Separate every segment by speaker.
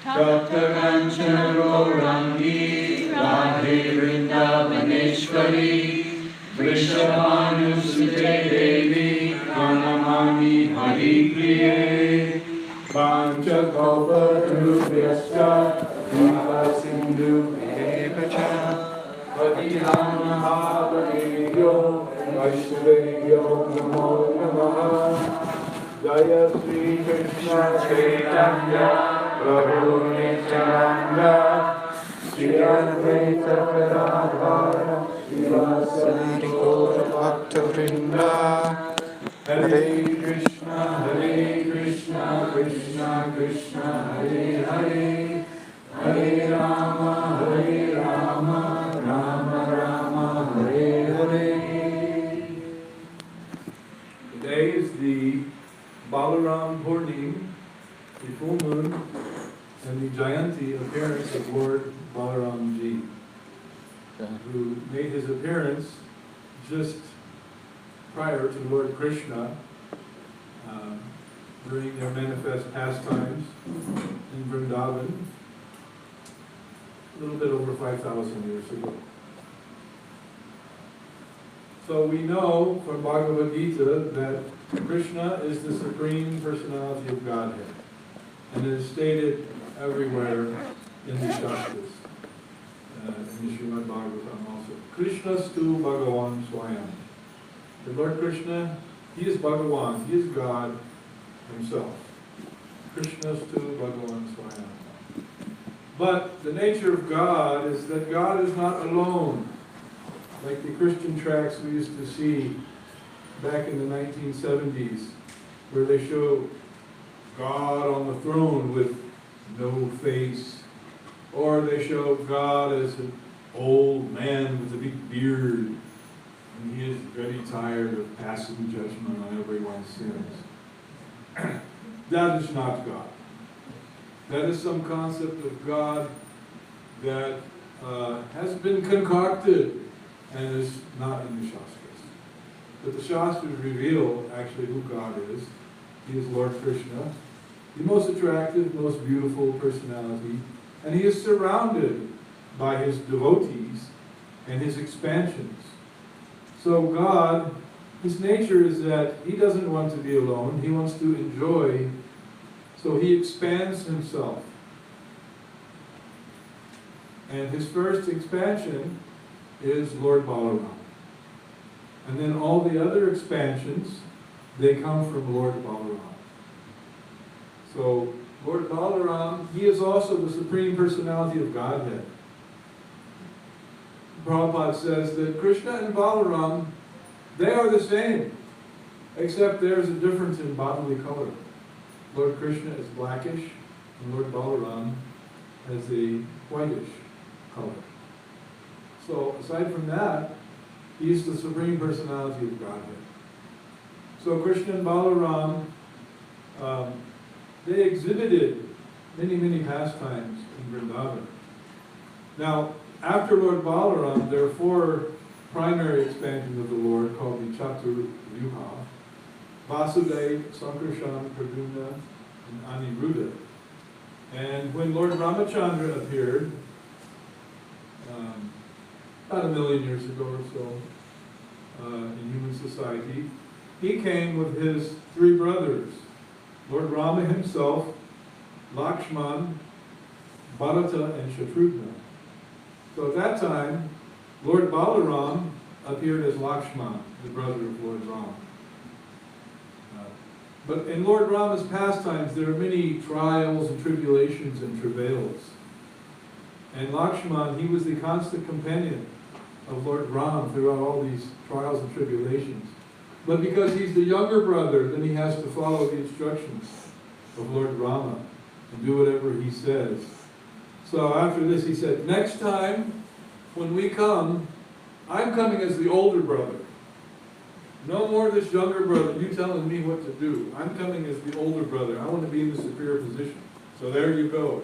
Speaker 1: Tapta Gaurangi Radhe Vrindavaneshwari Vrishabhanusute Devi Pranamami Haripriye Panchakalparurubhyascha Kripa Sindhu Evacha Patihanahavadevyo Vaishnavevyo Namo Namaha Jaya Sri Krishna Chaitanya Prabhu Nityananda Shri Advaita Gadadhara Srivasadi Gaura Bhakta-vrinda Hare Krishna, Krishna Krishna, Hare Hare Hare Rama, Rama Rama, Hare Hare. Today is the Balarama Purnim, the full moon, and the Jayanti appearance of Lord Balaramji, who made his appearance just prior to Lord Krishna during their manifest pastimes in Vrindavan, a little bit over 5,000 years ago. So we know from Bhagavad Gita that Krishna is the Supreme Personality of Godhead, and it is stated everywhere in the Shastras, in the Srimad Bhagavatam also. Krishnastu Bhagavan Swayam. The Lord Krishna, he is Bhagavan, he is God himself. Krishnastu Bhagavan Swayam. But the nature of God is that God is not alone. Like the Christian tracts we used to see back in the 1970s, where they show God on the throne with no face, or they show God as an old man with a big beard, and he is very tired of passing judgment on everyone's sins. That is not God. That is some concept of God that has been concocted and is not in the Shastras. But the Shastras reveal actually who God is. He is Lord Krishna, the most attractive, most beautiful personality, and he is surrounded by his devotees and his expansions. So God, his nature is that he doesn't want to be alone, he wants to enjoy, so he expands himself. And his first expansion is Lord Balarama. And then all the other expansions, they come from Lord Balarama. So Lord Balaram, he is also the Supreme Personality of Godhead. Prabhupada says that Krishna and Balaram, they are the same, except there's a difference in bodily color. Lord Krishna is blackish, and Lord Balaram has a whitish color. So aside from that, he's the Supreme Personality of Godhead. So Krishna and Balaram, they exhibited many, many pastimes in Vrindavan. Now, after Lord Balaram, there are four primary expansions of the Lord called the Chaturvyuha: Vasudeva, Sankarshan, Pradyumna, and Aniruddha. And when Lord Ramachandra appeared, about 1 million years ago or so, in human society, he came with his three brothers, Lord Rama himself, Lakshman, Bharata, and Shatrughna. So at that time, Lord Balaram appeared as Lakshman, the brother of Lord Rama. But in Lord Rama's pastimes, there are many trials and tribulations and travails. And Lakshman, he was the constant companion of Lord Rama throughout all these trials and tribulations. But because he's the younger brother, then he has to follow the instructions of Lord Rama and do whatever he says. So after this, he said, next time when we come, I'm coming as the older brother. No more this younger brother, you telling me what to do. I'm coming as the older brother. I want to be in the superior position. So there you go.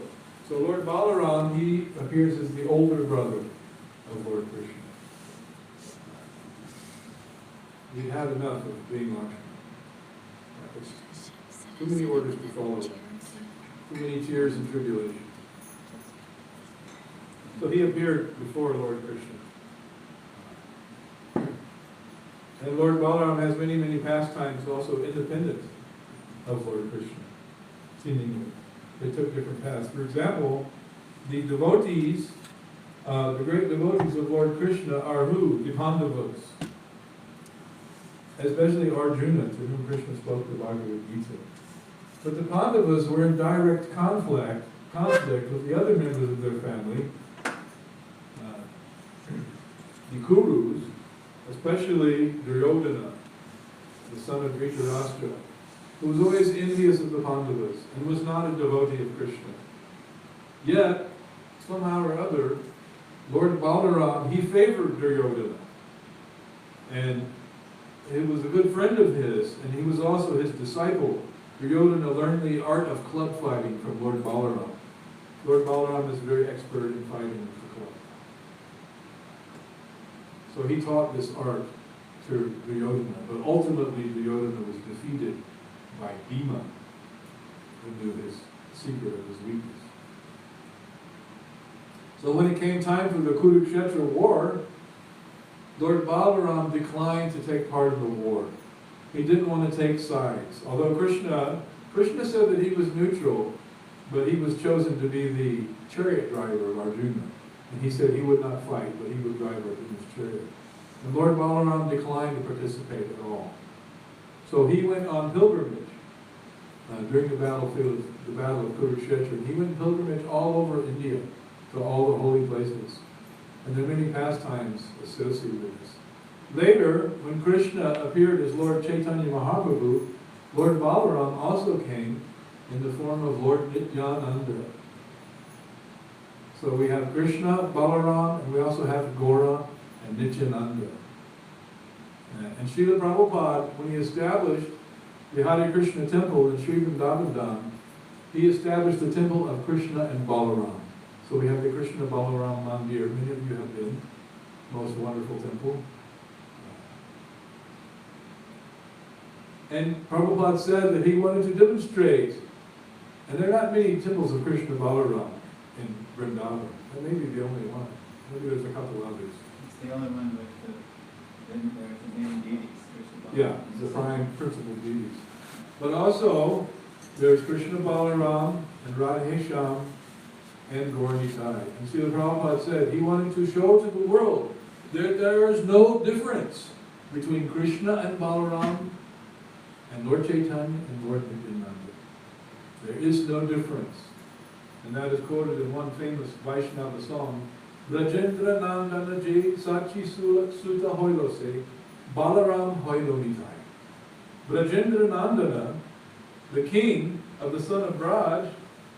Speaker 1: So Lord Balaram, he appears as the older brother of Lord Krishna. We had enough of being Lakshman. Too many orders to follow. too many tears and tribulation. So he appeared before Lord Krishna. And Lord Balaram has many, many pastimes also independent of Lord Krishna, seemingly. They took different paths. For example, the devotees, the great devotees of Lord Krishna are who? The Pandavas. Especially Arjuna, to whom Krishna spoke the Bhagavad Gita. But the Pandavas were in direct conflict with the other members of their family, the Kurus, especially Dhirodatta, the son of Dhirodatta, who was always envious of the Pandavas and was not a devotee of Krishna. Yet, somehow or other, Lord Balaram, he favored Dhirodatta. And he was a good friend of his, and he was also his disciple. Dhirodatta learned the art of club fighting from Lord Balaram. Lord Balaram is very expert in fighting with the club. So he taught this art to Dhirodatta, but ultimately Dhirodatta was defeated by Bhima, who knew his secret of his weakness. So when it came time for the Kurukshetra war, Lord Balaram declined to take part in the war. He didn't want to take sides. Although Krishna said that he was neutral, but he was chosen to be the chariot driver of Arjuna. And he said he would not fight, but he would drive Arjuna's chariot. And Lord Balaram declined to participate at all. So he went on pilgrimage during the battle of Kurukshetra. He went pilgrimage all over India to all the holy places. And there are many pastimes associated with this. Later, when Krishna appeared as Lord Chaitanya Mahaprabhu, Lord Balaram also came in the form of Lord Nityananda. So we have Krishna, Balaram, and we also have Gora and Nityananda. And Srila Prabhupada, when he established the Hare Krishna temple in Sri Vrindavan, he established the temple of Krishna and Balaram. So we have the Krishna Balaram Mandir. Many of you have been. Most wonderful temple. And Prabhupada said that he wanted to demonstrate, and there are not many temples of Krishna Balaram in Vrindavan. That may be the only one. Maybe there's a couple others.
Speaker 2: It's the only one with the main deities.
Speaker 1: Yeah, the prime principal deities. But also, there's Krishna Balaram and Radhesham and Gaura-Nitai. And Srila Prabhupada said he wanted to show to the world that there is no difference between Krishna and Balaram and Lord Chaitanya and Lord Nityananda. There is no difference. And that is quoted in one famous Vaishnava song, Brajendra Nandana Jai Sachi Suta Hoilose Balaram Hoilonitai. Brajendra Nandana, the king of the son of Braj,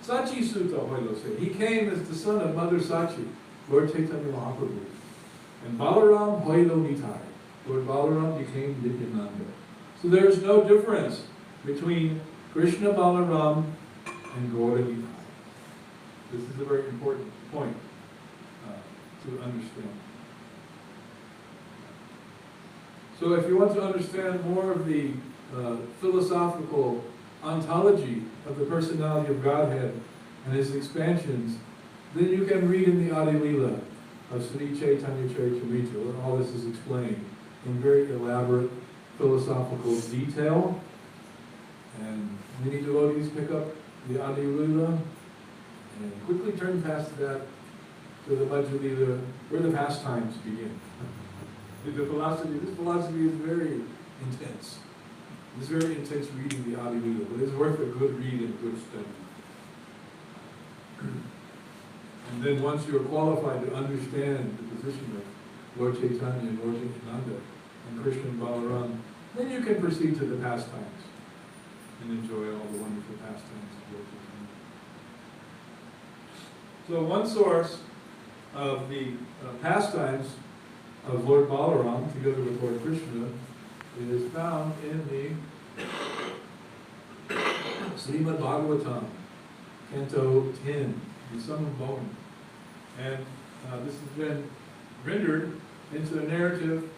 Speaker 1: Sachi Suta Hoilose. He came as the son of Mother Sachi, Lord Chaitanya Mahaprabhu. And Balaram Hoilonitai. Lord Balaram became Nityananda. So there is no difference between Krishna Balaram and Gaura-Nitai. This is a very important point to understand. So if you want to understand more of the philosophical ontology of the personality of Godhead and his expansions, then you can read in the Adi Lila of Sri Chaitanya Charitamrita, where all this is explained in very elaborate philosophical detail. And many devotees pick up the Adi Lila and quickly turn past that to the Madhya Lila, where the pastimes begin. This philosophy is very intense. It's very intense reading the Adi Lila, but it's worth a good read and good study. And then once you're qualified to understand the position of Lord Chaitanya and Lord Nityananda and Krishna and Balaram, then you can proceed to the pastimes and enjoy all the wonderful pastimes of Lord Chaitanya. So one source of the pastimes of Lord Balaram together with Lord Krishna is found in the Srimad Bhagavatam, Canto 10, the Sum Bone. And this has been rendered into a narrative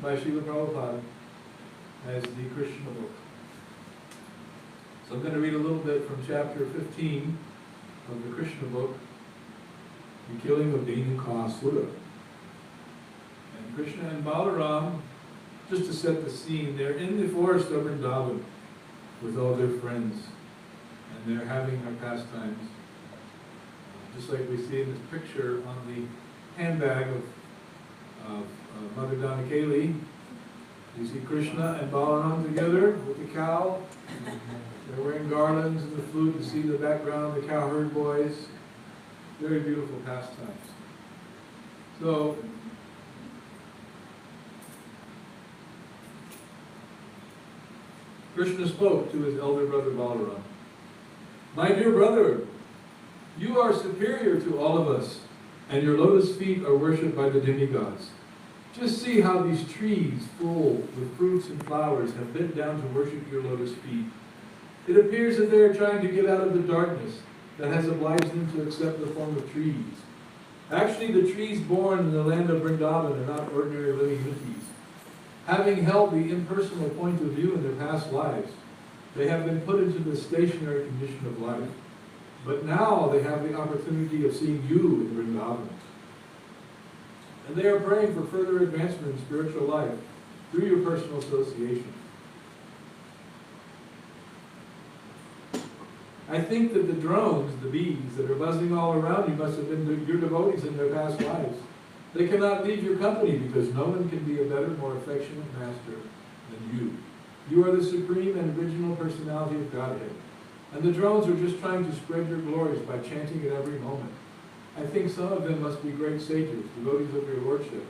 Speaker 1: by Srila Prabhupada as the Krishna book. So I'm going to read a little bit from chapter 15 of the Krishna book, The Killing of Dhenukasura. And Krishna and Balaram, just to set the scene, they're in the forest of Vrindavan with all their friends, and they're having their pastimes. Just like we see in this picture on the handbag of Mother Danakeli. You see Krishna and Balaram together with the cow. They're wearing garlands and the flute. You see the background, the cowherd boys. Very beautiful pastimes. So, Krishna spoke to his elder brother Balaram. My dear brother, you are superior to all of us, and your lotus feet are worshipped by the demigods. Just see how these trees full with fruits and flowers have bent down to worship your lotus feet. It appears that they are trying to get out of the darkness that has obliged them to accept the form of trees. Actually, the trees born in the land of Vrindavan are not ordinary living entities. Having held the impersonal point of view in their past lives, they have been put into the stationary condition of life. But now they have the opportunity of seeing you in Vrindavan. And they are praying for further advancement in spiritual life through your personal association. I think that the drones, the bees that are buzzing all around you must have been your devotees in their past lives. They cannot leave your company because no one can be a better, more affectionate master than you. You are the supreme and original personality of Godhead. And the drones are just trying to spread your glories by chanting at every moment. I think some of them must be great sages, devotees of your lordship.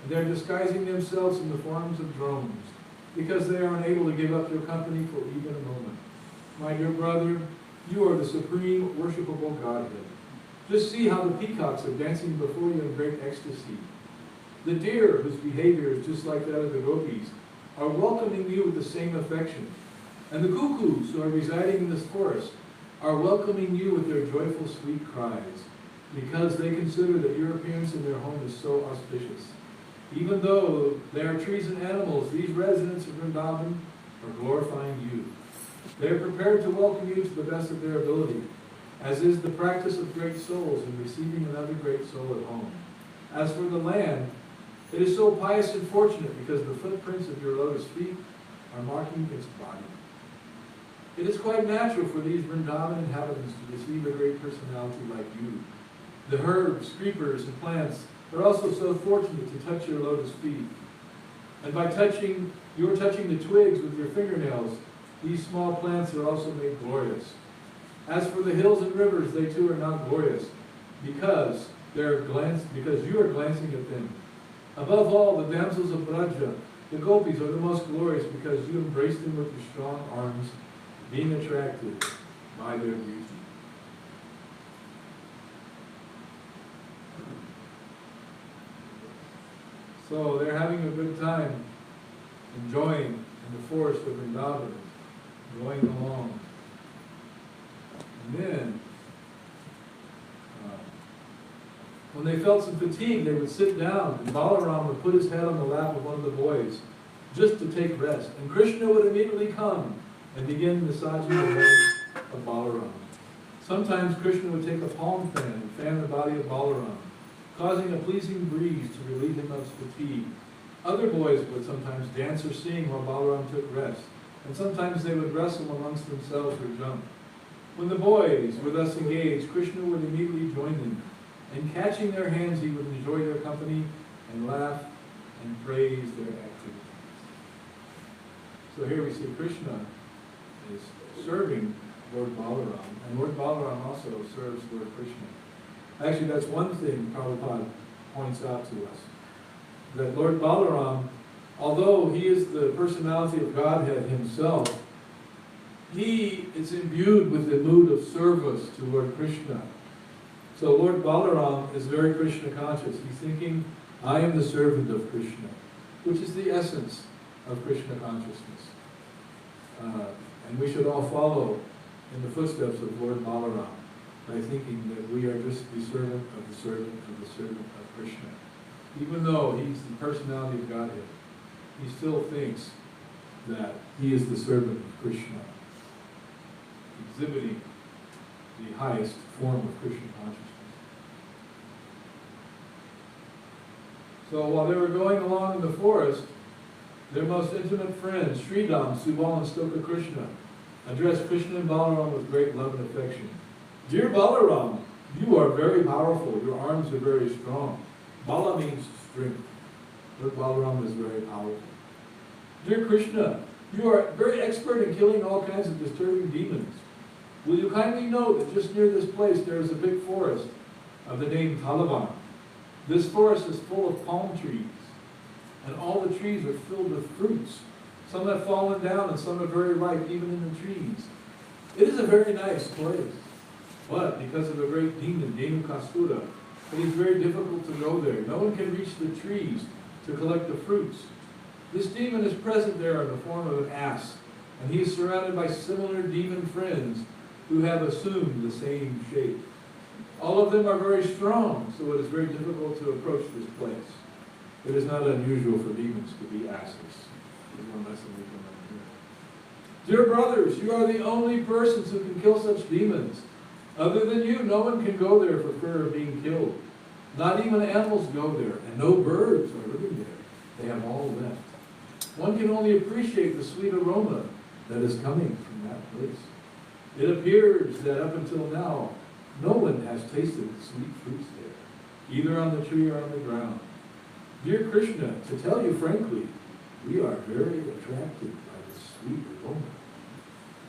Speaker 1: And they're disguising themselves in the forms of drones because they are unable to give up their company for even a moment. My dear brother, you are the supreme worshipable Godhead. Just see how the peacocks are dancing before you in great ecstasy. The deer, whose behavior is just like that of the gopis, are welcoming you with the same affection. And the cuckoos, who are residing in this forest, are welcoming you with their joyful, sweet cries, because they consider that your appearance in their home is so auspicious. Even though they are trees and animals, these residents of Vrindavan are glorifying you. They are prepared to welcome you to the best of their ability, as is the practice of great souls in receiving another great soul at home. As for the land, it is so pious and fortunate because the footprints of your lotus feet are marking its body. It is quite natural for these Vrindavan inhabitants to receive a great personality like you. The herbs, creepers, and plants are also so fortunate to touch your lotus feet. And by you are touching the twigs with your fingernails, these small plants are also made glorious. As for the hills and rivers, they too are not glorious, because you are glancing at them. Above all, the damsels of Braja, the gopis, are the most glorious because you embrace them with your strong arms, being attracted by their beauty. So they're having a good time, enjoying in the forest of Vrindavan, going along. And then, when they felt some fatigue, they would sit down, and Balaram would put his head on the lap of one of the boys, just to take rest. And Krishna would immediately come and begin massaging the legs of Balaram. Sometimes Krishna would take a palm fan and fan the body of Balaram, causing a pleasing breeze to relieve him of fatigue. Other boys would sometimes dance or sing while Balaram took rest, and sometimes they would wrestle amongst themselves or jump. When the boys were thus engaged, Krishna would immediately join them, and catching their hands, he would enjoy their company and laugh and praise their activities. So here we see Krishna is serving Lord Balaram, and Lord Balaram also serves Lord Krishna. Actually, that's one thing Prabhupada points out to us, that Lord Balaram, although he is the personality of Godhead himself, he is imbued with the mood of service to Lord Krishna. So Lord Balaram is very Krishna conscious. He's thinking, I am the servant of Krishna, which is the essence of Krishna consciousness. And we should all follow in the footsteps of Lord Balaram by thinking that we are just the servant of the servant of the servant of Krishna. Even though he's the personality of Godhead, he still thinks that he is the servant of Krishna. exhibiting the highest form of Krishna consciousness. So while they were going along in the forest, their most intimate friends, Sridham, Subal, and Stoka Krishna, addressed Krishna and Balaram with great love and affection. Dear Balaram, you are very powerful. Your arms are very strong. Bala means strength, but Balaram is very powerful. Dear Krishna, you are very expert in killing all kinds of disturbing demons. Will you kindly know that just near this place there is a big forest of the name Talavan. This forest is full of palm trees, and all the trees are filled with fruits. Some have fallen down and some are very ripe even in the trees. It is a very nice place. But because of a great demon, Kasura, it is very difficult to go there. No one can reach the trees to collect the fruits. This demon is present there in the form of an ass, and he is surrounded by similar demon friends who have assumed the same shape. All of them are very strong, so it is very difficult to approach this place. It is not unusual for demons to be asses. There's one lesson we can learn here. Dear brothers, you are the only persons who can kill such demons. Other than you, no one can go there for fear of being killed. Not even animals go there, and no birds are living there. They have all left. One can only appreciate the sweet aroma that is coming from that place. It appears that up until now, no one has tasted the sweet fruits there, either on the tree or on the ground. Dear Krishna, to tell you frankly, we are very attracted by the sweet aroma.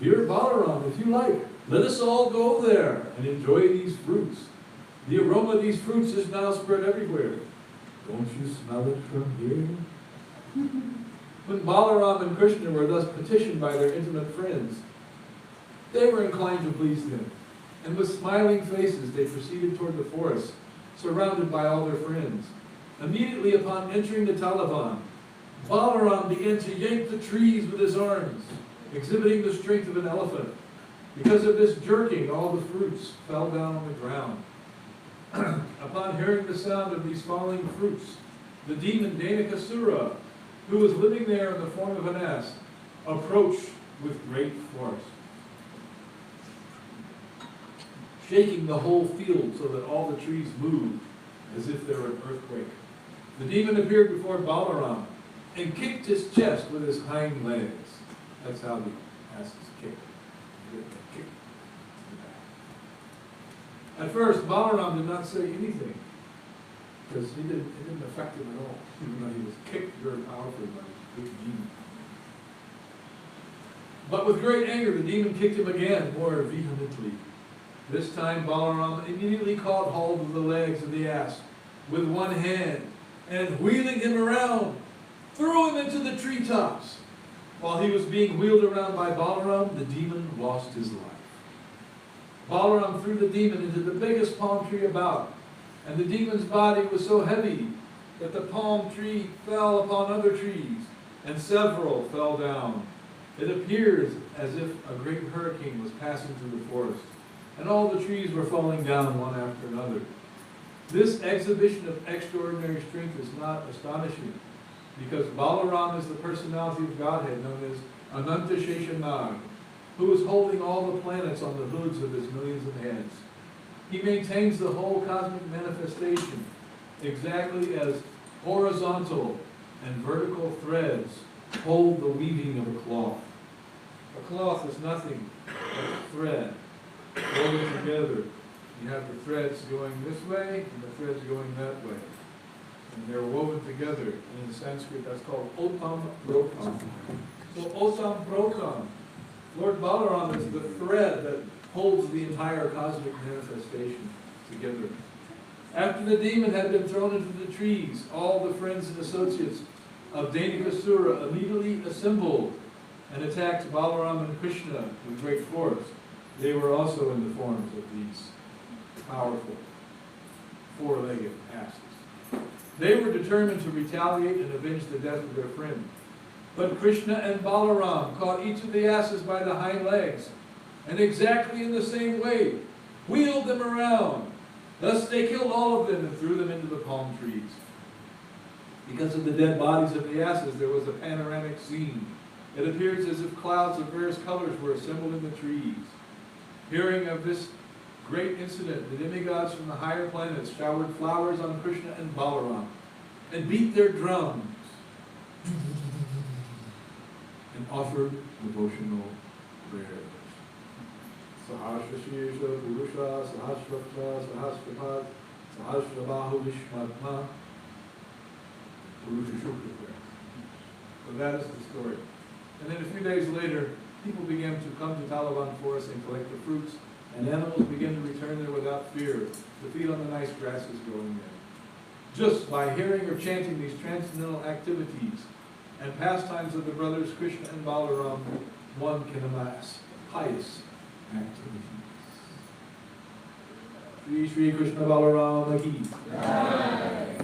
Speaker 1: Dear Balaram, if you like, let us all go there and enjoy these fruits. The aroma of these fruits is now spread everywhere. Don't you smell it from here? When Balaram and Krishna were thus petitioned by their intimate friends, they were inclined to please them. And with smiling faces they proceeded toward the forest, surrounded by all their friends. Immediately upon entering the Talavan, Balaram began to yank the trees with his arms, exhibiting the strength of an elephant. Because of this jerking, all the fruits fell down on the ground. Upon hearing the sound of these falling fruits, the demon Kasura, who was living there in the form of an ass, approached with great force, shaking the whole field so that all the trees moved as if there were an earthquake. The demon appeared before Balaram and kicked his chest with his hind legs. That's how the ass is kicked. At first, Balaram did not say anything because it didn't affect him at all, even though he was kicked very powerfully by the big demon. But with great anger, the demon kicked him again, more vehemently. This time, Balaram immediately caught hold of the legs of the ass with one hand and, wheeling him around, threw him into the treetops. While he was being wheeled around by Balaram, the demon lost his life. Balaram threw the demon into the biggest palm tree about, and the demon's body was so heavy that the palm tree fell upon other trees, and several fell down. It appears as if a great hurricane was passing through the forest, and all the trees were falling down one after another. This exhibition of extraordinary strength is not astonishing, because Balaram is the personality of Godhead known as Ananta Sheshanag, who is holding all the planets on the hoods of his millions of heads. He maintains the whole cosmic manifestation exactly as horizontal and vertical threads hold the weaving of a cloth. A cloth is nothing but a thread woven together. You have the threads going this way and the threads going that way. And they're woven together. And in Sanskrit, that's called Otam Prokam. So Otam Prokam, Lord Balaram is the thread that holds the entire cosmic manifestation together. After the demon had been thrown into the trees, all the friends and associates of Kasura immediately assembled and attacked Balaram and Krishna with great force. They were also in the forms of these powerful four-legged asses. They were determined to retaliate and avenge the death of their friend. But Krishna and Balaram caught each of the asses by the hind legs, and exactly in the same way, wheeled them around. Thus they killed all of them and threw them into the palm trees. Because of the dead bodies of the asses, there was a panoramic scene. It appears as if clouds of various colors were assembled in the trees. hearing of this great incident, the demigods from the higher planets showered flowers on Krishna and Balarama and beat their drums and offered devotional prayers. Sahasra Shirsha Purusha Sahasrapta Sahasrapad Sahasrabahu Vishmatma Purusha Shukra prayer. So that is the story. And then a few days later, people began to come to Talavan Forest and collect the fruits, and animals began to return there without fear to feed on the nice grasses growing there. Just by hearing or chanting these transcendental activities and pastimes of the brothers Krishna and Balaram, one can amass pious activities. Shri Shri Krishna Balarama Ki.